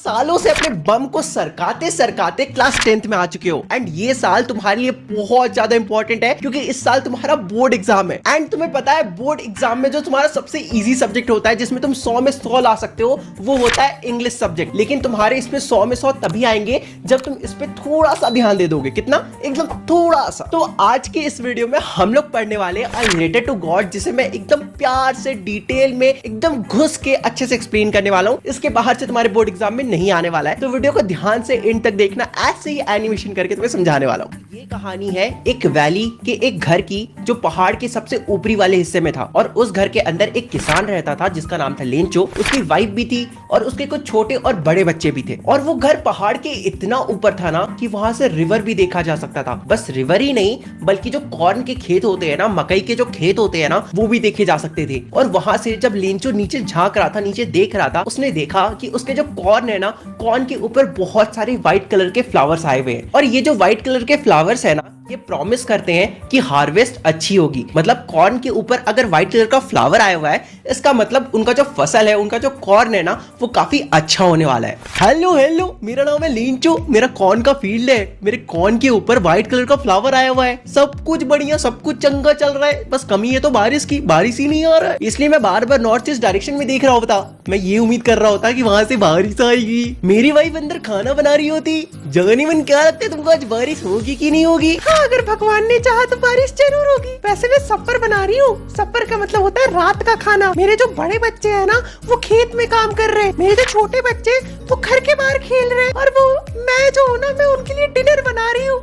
सालों से अपने बम को सरकाते सरकाते क्लास 10th में आ चुके हो एंड ये साल तुम्हारे लिए बहुत ज्यादा इंपॉर्टेंट है क्योंकि इस साल तुम्हारा बोर्ड एग्जाम है। एंड तुम्हें पता है बोर्ड एग्जाम में जो तुम्हारा सबसे इजी सब्जेक्ट होता है जिसमें तुम 100 में 100 ला सकते हो वो होता है इंग्लिश सब्जेक्ट। लेकिन तुम्हारे इसमें 100 में 100 तभी आएंगे जब तुम इस पे थोड़ा सा ध्यान दे दोगे। कितना? एकदम थोड़ा सा। तो आज के इस वीडियो में हम लोग पढ़ने वाले रिलेटेड टू गॉड, जिसे मैं एकदम प्यार से डिटेल में एकदम घुस के अच्छे से एक्सप्लेन करने वाला हूँ। इसके बाहर से तुम्हारे बोर्ड एग्जाम में नहीं आने वाला है, तो वीडियो को ध्यान से एंड तक देखना। ऐसे ही एनिमेशन करके तुम्हें समझाने वाला हूँ। ये कहानी है एक वैली के एक घर की जो पहाड़ के सबसे ऊपरी वाले हिस्से में था और उस घर के अंदर एक किसान रहता था जिसका नाम था लेंचो। उसकी वाइफ भी थी और उसके कुछ छोटे और बड़े बच्चे भी थे। और वो घर पहाड़ के इतना ऊपर था ना कि वहां से रिवर भी देखा जा सकता था। बस रिवर ही नहीं बल्कि जो कॉर्न के खेत होते हैं ना, मकई के जो खेत होते हैं ना, वो भी देखे जा सकते थे। और वहां से जब लेंचो नीचे झांक रहा था, नीचे देख रहा था, उसने देखा कि उसके जो कॉर्न है ना, कॉर्न के ऊपर बहुत सारे व्हाइट कलर के फ्लावर्स आए हुए हैं। और ये जो व्हाइट कलर के फ्लावर्स है ना, ये प्रॉमिस करते हैं कि हार्वेस्ट अच्छी होगी। मतलब कॉर्न के ऊपर अगर व्हाइट कलर का फ्लावर आया हुआ है, इसका मतलब उनका जो फसल है, उनका जो कॉर्न है ना, वो काफी अच्छा होने वाला है। हेलो हेलो, मेरा नाम है लेंचो, मेरा कॉर्न का फील्ड है, मेरे कॉर्न के ऊपर व्हाइट कलर का फ्लावर आया हुआ है, सब कुछ बढ़िया, सब कुछ चंगा चल रहा है। बस कमी है तो बारिश की, बारिश ही नहीं आ रहा है। इसलिए मैं बार बार नॉर्थ ईस्ट डायरेक्शन में देख रहा होता। मैं ये उम्मीद कर रहा होता कि वहां से बारिश आएगी। मेरी वाइफ अंदर खाना बना रही होती। जगनी मन, क्या लगता है तुमको आज बारिश होगी कि नहीं होगी? हाँ, अगर भगवान ने चाहा तो बारिश जरूर होगी। वैसे मैं सफर बना रही हूँ। सफर का मतलब होता है रात का खाना। मेरे जो बड़े बच्चे हैं ना, वो खेत में काम कर रहे हैं। मेरे जो छोटे बच्चे वो घर के बाहर खेल रहे हैं। और वो मैं जो हूँ ना, मैं उनके लिए डिनर बना रही हूँ।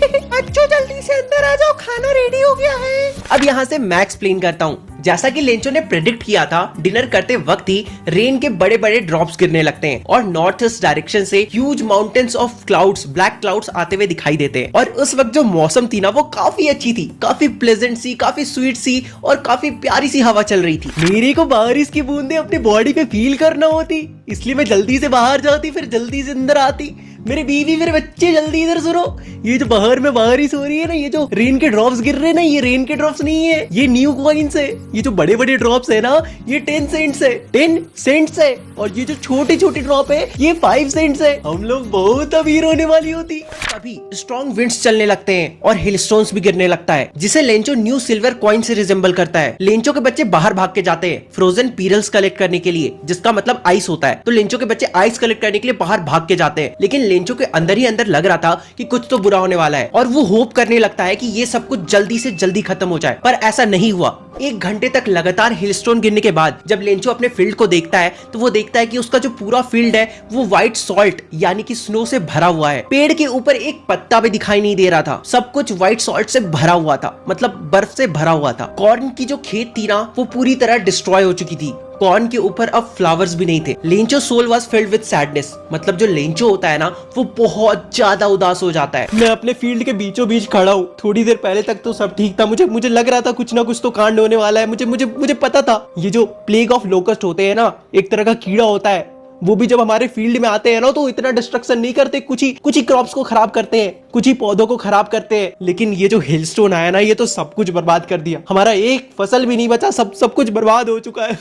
बच्चों जल्दी से अंदर आ जाओ, खाना रेडी हो गया है। अब यहाँ से मैं एक्सप्लेन करता हूँ। जैसा कि लेंचो ने प्रेडिक्ट किया था, डिनर करते वक्त ही रेन के बड़े बड़े ड्रॉप्स गिरने लगते हैं और नॉर्थ ईस्ट डायरेक्शन से huge mountains of clouds, black clouds आते हुए दिखाई देते हैं। और उस वक्त जो मौसम थी ना, वो काफी अच्छी थी, काफी प्लेजेंट सी, काफी स्वीट सी और काफी प्यारी सी हवा चल रही थी। मेरे को बारिश की बूंदे अपनी बॉडी पे फील करना होती, इसलिए मैं जल्दी से बाहर जाती, फिर जल्दी से अंदर आती। मेरे बीवी, मेरे बच्चे, जल्दी इधर सुनो। ये जो बाहर में बारिश हो रही है ना, ये जो रेन के ड्रॉप्स गिर रहे हैं ना, ये रेन के ड्रॉप्स नहीं है, ये न्यू कॉइन्स है। ये जो बड़े बड़े ड्रॉप्स है ना, ये 10 सेंट्स है, 10 सेंट्स है। और ये जो छोटी छोटी ड्रॉप है, ये 5 सेंट्स है। हम लोग बहुत अमीर होने वाली होती। अभी स्ट्रॉन्ग विंड्स चलने लगते हैं और हिल स्टोन्स भी गिरने लगता है, जिसे लेंचो न्यू सिल्वर कॉइन से रिजेंबल करता है। लेंचो के बच्चे बाहर भाग के जाते हैं फ्रोजन पीरल्स कलेक्ट करने के लिए, जिसका मतलब आइस होता है। तो लेंचो के बच्चे आइस कलेक्ट करने के लिए बाहर भाग के जाते हैं। लेकिन लेंचो के अंदर ही अंदर लग रहा था कि कुछ तो बुरा होने वाला है और वो होप करने लगता है कि ये सब कुछ जल्दी से जल्दी खत्म हो जाए। पर ऐसा नहीं हुआ। 1 घंटे तक लगातार हिलस्टोन गिरने के बाद जब लेंचो अपने फील्ड को देखता है, तो वो देखता है कि उसका जो पूरा फील्ड है वो व्हाइट सॉल्ट यानी कि स्नो से भरा हुआ है। पेड़ के ऊपर एक पत्ता भी दिखाई नहीं दे रहा था, सब कुछ व्हाइट सॉल्ट से भरा हुआ था, मतलब बर्फ से भरा हुआ था। कॉर्न की जो खेत थी ना, वो पूरी तरह डिस्ट्रॉय हो चुकी थी। कॉर्न के ऊपर अब फ्लावर्स भी नहीं थे। Lencho soul was filled with sadness, मतलब जो लेंचो होता है ना, वो बहुत ज्यादा उदास हो जाता है। मैं अपने फील्ड के बीचों बीच खड़ा हूँ। थोड़ी देर पहले तक तो सब ठीक था, मुझे लग रहा था कुछ ना कुछ तो कांड होने वाला है। मुझे पता था। ये जो प्लेग ऑफ लोकस्ट होते हैं ना, एक तरह का कीड़ा होता है, वो भी जब हमारे फील्ड में आते हैं ना, तो इतना डिस्ट्रक्शन नहीं करते। कुछ ही क्रॉप्स को खराब करते हैं, कुछ ही पौधों को खराब करते हैं। लेकिन ये जो हिलस्टोन आया ना, ये तो सब कुछ बर्बाद कर दिया। हमारा एक फसल भी नहीं बचा, सब कुछ बर्बाद हो चुका है।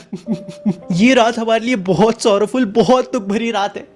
ये रात हमारे लिए बहुत सॉरोफुल, बहुत दुख भरी रात है।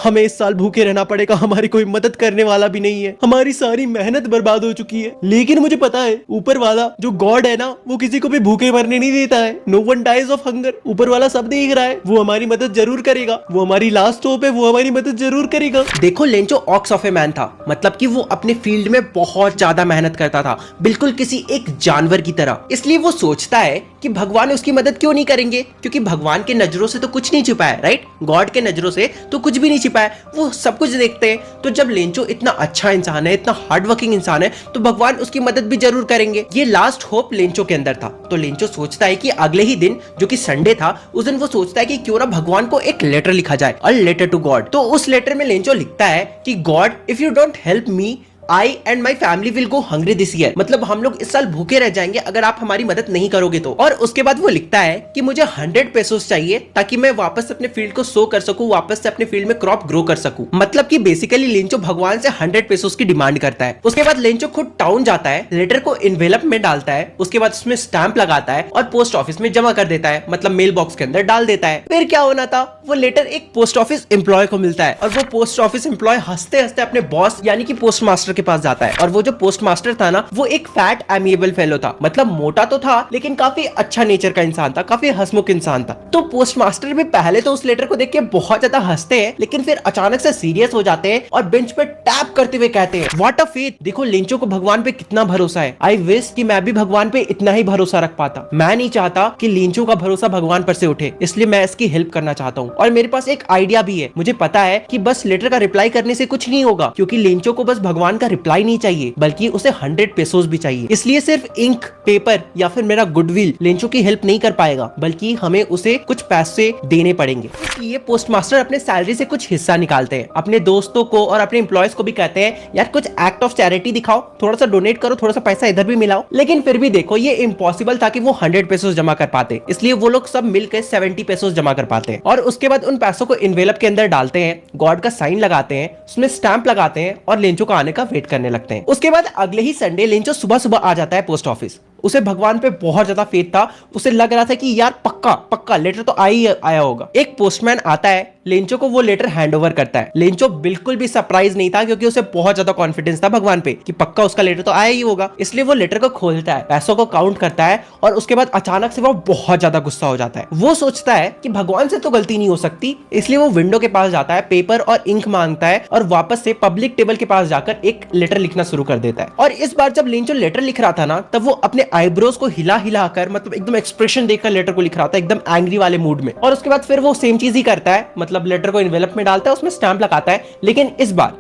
हमें इस साल भूखे रहना पड़ेगा, हमारी कोई मदद करने वाला भी नहीं है, हमारी सारी मेहनत बर्बाद हो चुकी है। लेकिन मुझे पता है ऊपर वाला जो गॉड है ना, वो किसी को भी भूखे मरने नहीं देता है। No one dies of hunger. ऊपर वाला सब देख रहा है, वो हमारी मदद जरूर करेगा। वो हमारी लास्ट होप है, वो हमारी मदद जरूर करेगा। देखो, Lencho ox of a man था, मतलब कि वो अपने फील्ड में बहुत ज्यादा मेहनत करता था, बिल्कुल किसी एक जानवर की तरह। इसलिए वो सोचता है कि भगवान उसकी मदद क्यों नहीं करेंगे, क्योंकि भगवान के नजरों से तो कुछ नहीं छुपा है, राइट? गॉड के नजरों से तो कुछ भी नहीं छिपा है, वो सब कुछ देखते हैं। तो जब लेंचो इतना अच्छा इंसान है, इतना हार्ड वर्किंग इंसान है, तो भगवान उसकी मदद भी जरूर करेंगे। ये लास्ट होप लेंचो के अंदर था। तो लेंचो सोचता है कि अगले ही दिन, जो कि संडे था, उस दिन वो सोचता है कि क्यों ना भगवान को एक लेटर लिखा जाए, अ लेटर टू गॉड। तो उस लेटर में लेंचो लिखता है कि God, if you don't help me, I and my family will go hungry this year, मतलब हम लोग इस साल भूखे रह जाएंगे अगर आप हमारी मदद नहीं करोगे तो। और उसके बाद वो लिखता है कि मुझे 100 पेसोस चाहिए ताकि मैं वापस अपने फील्ड को सो कर सकूं, वापस से अपने फील्ड में क्रॉप ग्रो कर सकूं। मतलब कि बेसिकली लेंचो भगवान से 100 पेसोस की डिमांड करता है। उसके बाद लेंचो खुद टाउन जाता है, लेटर को इन्वेलप में डालता है, उसके बाद उसमें स्टैंप लगाता है और पोस्ट ऑफिस में जमा कर देता है, मतलब मेल बॉक्स के अंदर डाल देता है। फिर क्या होना था, वो लेटर एक पोस्ट ऑफिस एम्प्लॉय को मिलता है और वो पोस्ट ऑफिस एम्प्लॉय हंसते हंसते अपने बॉस यानी कि पोस्ट मास्टर के पास जाता है। और वो जो पोस्ट मास्टर था ना, वो एक फैट एमिएबल फेलो था, मतलब मोटा तो था लेकिन काफी अच्छा नेचर का इंसान था, काफी हंसमुख इंसान था। तो पोस्ट मास्टर भी पहले तो उस लेटर को देख के बहुत ज्यादा हंसते हैं, लेकिन फिर अचानक से सीरियस हो जाते हैं और बेंच पे टैप करते हुए कहते हैं, व्हाट अ फेथ, देखो लेंचो को भगवान पे कितना भरोसा है। आई विश कि मैं भी भगवान पे इतना ही भरोसा रख पाता। मैं नहीं चाहता कि लेंचो का भरोसा भगवान पर से उठे, इसलिए मैं इसकी हेल्प करना चाहता हूँ। और मेरे पास एक आइडिया भी है, मुझे पता है कि बस लेटर का रिप्लाई करने से कुछ नहीं होगा, क्योंकि लेंचो को बस भगवान का रिप्लाई नहीं चाहिए बल्कि उसे 100 पेसोस भी चाहिए। इसलिए सिर्फ इंक, पेपर या फिर मेरा गुडविल लेंचो की हेल्प नहीं कर पाएगा, बल्कि हमें उसे कुछ पैसे देने पड़ेंगे। इसलिए पोस्ट मास्टर अपने सैलरी से कुछ हिस्सा निकालते हैं, अपने दोस्तों को और अपने एम्प्लॉयज को भी कहते हैं, यार कुछ एक्ट ऑफ चैरिटी दिखाओ, थोड़ा सा डोनेट करो, थोड़ा सा पैसा इधर भी मिलाओ। लेकिन फिर भी देखो ये इम्पॉसिबल था कि वो 100 पेसोस जमा कर पाते, इसलिए वो लोग सब मिलकर 70 पेसोस जमा कर पाते हैं। और उसके बाद उन पैसों को इन्वेलप के अंदर डालते हैं, गॉड का साइन लगाते हैं, उसमें स्टैंप लगाते हैं और लेंचो का आने का वेट करने लगते हैं। उसके बाद अगले ही संडे लेंचो सुबह सुबह आ जाता है पोस्ट ऑफिस। उसे भगवान पे बहुत ज्यादा फेथ था, उसे लग रहा था कि यार पक्का पक्का लेटर तो आया होगा। एक पोस्टमैन आता है, लेंचो को वो लेटर हैंड ओवर करता है। लेंचो बिल्कुल भी सरप्राइज नहीं था, क्योंकि उसे बहुत ज्यादा कॉन्फिडेंस था भगवान पे कि पक्का उसका लेटर तो आया ही होगा। इसलिए वो लेटर को खोलता है, पैसों को काउंट करता है और उसके बाद अचानक से वो बहुत ज्यादा गुस्सा हो जाता है। वो सोचता है कि भगवान से तो गलती नहीं हो सकती, इसलिए वो विंडो के पास जाता है, पेपर और इंक मांगता है और वापस से पब्लिक टेबल के पास जाकर एक लेटर लिखना शुरू कर देता है। और इस बार जब लेंचो लेटर लिख रहा था ना, तब वो अपने आईब्रोज को हिला हिला कर, मतलब एकदम एक्सप्रेशन देकर लेटर को लिख रहा था, एकदम एंग्री वाले मूड में। और उसके बाद फिर वो सेम चीज ही करता है, मतलब लेटर को इन्वेलप में डालता है, उसमें स्टैंप लगाता है, लेकिन इस बार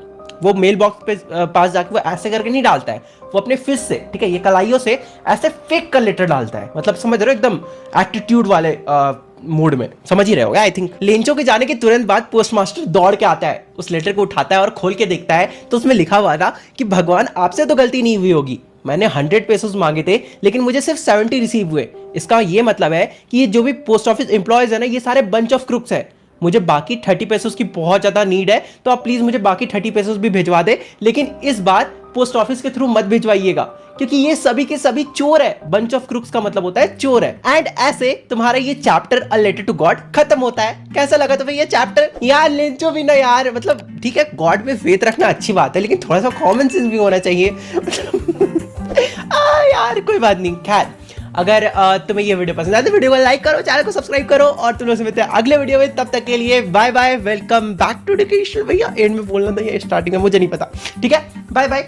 वो मेल बॉक्स पे पास जाकर वो ऐसे करके नहीं डालता है, वो अपने फिस्ट से, ठीक है, ये कलाइयों से ऐसे फेंक कर लेटर डालता है, मतलब समझ रहे हो, एकदम एटीट्यूड वाले मूड में, समझ ही रहे होगा आई थिंक। लेंचो के जाने के तुरंत बाद पोस्टमास्टर दौड़ के आता है, उस लेटर को उठाता है और खोल के देखता है तो उसमें लिखा हुआ था कि भगवान आपसे तो गलती नहीं हुई होगी, मैंने 100 पेसोस मांगे थे लेकिन मुझे सिर्फ 70 रिसीव हुए। इसका ये मतलब है कि ये जो भी पोस्ट ऑफिस एम्प्लॉयज है ना, ये सारे बंच ऑफ क्रुक्स है। मुझे बाकी 30 पेसोस की बहुत ज्यादा नीड है, तो आप प्लीज मुझे बाकी 30 पेसोस भी भिजवा दे, लेकिन इस बार पोस्ट ऑफिस के थ्रू मत भिजवाइएगा, क्योंकि ये सभी के सभी चोर है। बंच ऑफ क्रुक्स का मतलब होता है चोर है। एंड ऐसे तुम्हारा ये chapter a letter to God खत्म होता है। कैसा लगा तुम्हें ये चैप्टर? यार लेंचो भी ना यार, मतलब ठीक है गॉड में फेथ रखना अच्छी बात है, लेकिन थोड़ा सा कॉमन सेंस भी होना चाहिए। यार कोई बात नहीं। खैर अगर तुम्हें ये वीडियो पसंद आए तो वीडियो को लाइक करो, चैनल को सब्सक्राइब करो और तुम लोग से मिलते हैं अगले वीडियो में। तब तक के लिए bye bye, welcome back to education. भैया एंड में बोलना था या स्टार्टिंग में, मुझे नहीं पता। ठीक है, बाय बाय।